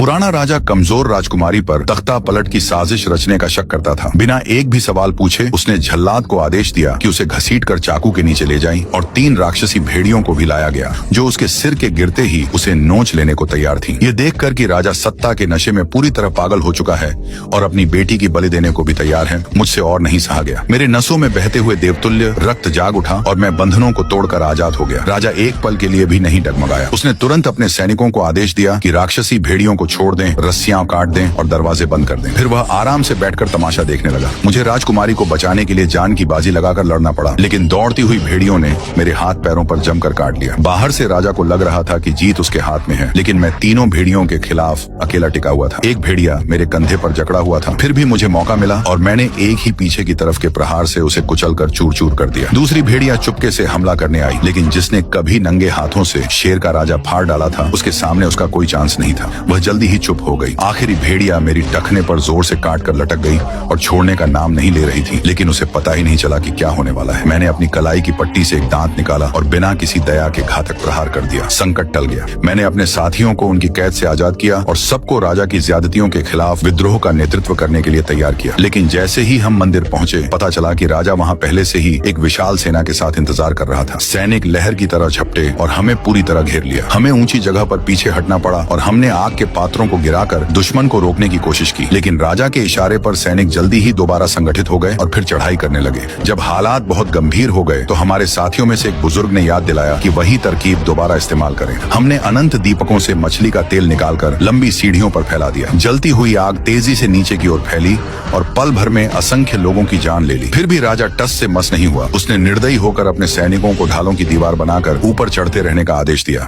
पुराना राजा कमजोर राजकुमारी पर तख्ता पलट की साजिश रचने का शक करता था। बिना एक भी सवाल पूछे उसने झल्लाद को आदेश दिया कि उसे घसीटकर चाकू के नीचे ले जाएं और 3 राक्षसी भेड़ियों को भी लाया गया, जो उसके सिर के गिरते ही उसे नोच लेने को तैयार थी। ये देखकर कि राजा सत्ता के नशे में पूरी तरह पागल हो चुका है और अपनी बेटी की बलि देने को भी तैयार है, मुझसे और नहीं सहा गया। मेरे नसों में बहते हुए देवतुल्य रक्त जाग उठा और मैं बंधनों को तोड़कर आजाद हो गया। राजा एक पल के लिए भी नहीं डगमगाया। उसने तुरंत अपने सैनिकों को आदेश दिया कि राक्षसी भेड़ियों को छोड़ दें, रस्सियां काट दें और दरवाजे बंद कर दें। फिर वह आराम से बैठकर तमाशा देखने लगा। मुझे राजकुमारी को बचाने के लिए जान की बाजी लगाकर लड़ना पड़ा, लेकिन दौड़ती हुई भेड़ियों ने मेरे हाथ पैरों पर जमकर काट लिया। बाहर से राजा को लग रहा था कि जीत उसके हाथ में है, लेकिन मैं तीनों भेड़ियों के खिलाफ अकेला टिका हुआ था। एक भेड़िया मेरे कंधे पर जकड़ा हुआ था। फिर भी मुझे मौका मिला और मैंने एक ही पीछे की तरफ के प्रहार से उसे कुचलकर चूर चूर कर दिया। दूसरी भेड़िया चुपके से हमला करने आई, लेकिन जिसने कभी नंगे हाथों से शेर का राजा फाड़ डाला था, उसके सामने उसका कोई चांस नहीं था। वह जल्दी ही चुप हो गई। आखिरी भेड़िया मेरी टखने पर जोर से काट कर लटक गई और छोड़ने का नाम नहीं ले रही थी, लेकिन उसे पता ही नहीं चला कि क्या होने वाला है। मैंने अपनी कलाई की पट्टी से एक दांत निकाला और बिना किसी दया के घातक प्रहार कर दिया। संकट टल गया। मैंने अपने साथियों को उनकी कैद से आजाद किया और सबको राजा की ज्यादतियों के खिलाफ विद्रोह का नेतृत्व करने के लिए तैयार किया। लेकिन जैसे ही हम मंदिर पहुंचे, पता चला कि राजा वहां पहले से ही एक विशाल सेना के साथ इंतजार कर रहा था। सैनिक लहर की तरह झपटे और हमें पूरी तरह घेर लिया। हमें ऊंची जगह पर पीछे हटना पड़ा और हमने आग के पात्रों को गिराकर दुश्मन को रोकने की कोशिश की, लेकिन राजा के इशारे पर सैनिक जल्दी ही दोबारा संगठित हो गए और फिर चढ़ाई करने लगे। जब हालात बहुत गंभीर हो गए तो हमारे साथियों में से एक बुजुर्ग ने याद दिलाया कि वही तरकीब दोबारा इस्तेमाल करें। हमने अनंत दीपकों से मछली का तेल निकालकर लंबी सीढ़ियों पर फैला दिया। जलती हुई आग तेजी से नीचे की ओर फैली और पल भर में असंख्य लोगों की जान ले ली। फिर भी राजा टस से मस नहीं हुआ। उसने निर्दयी होकर अपने सैनिकों को ढालों की दीवार बनाकर ऊपर चढ़ते रहने का आदेश दिया।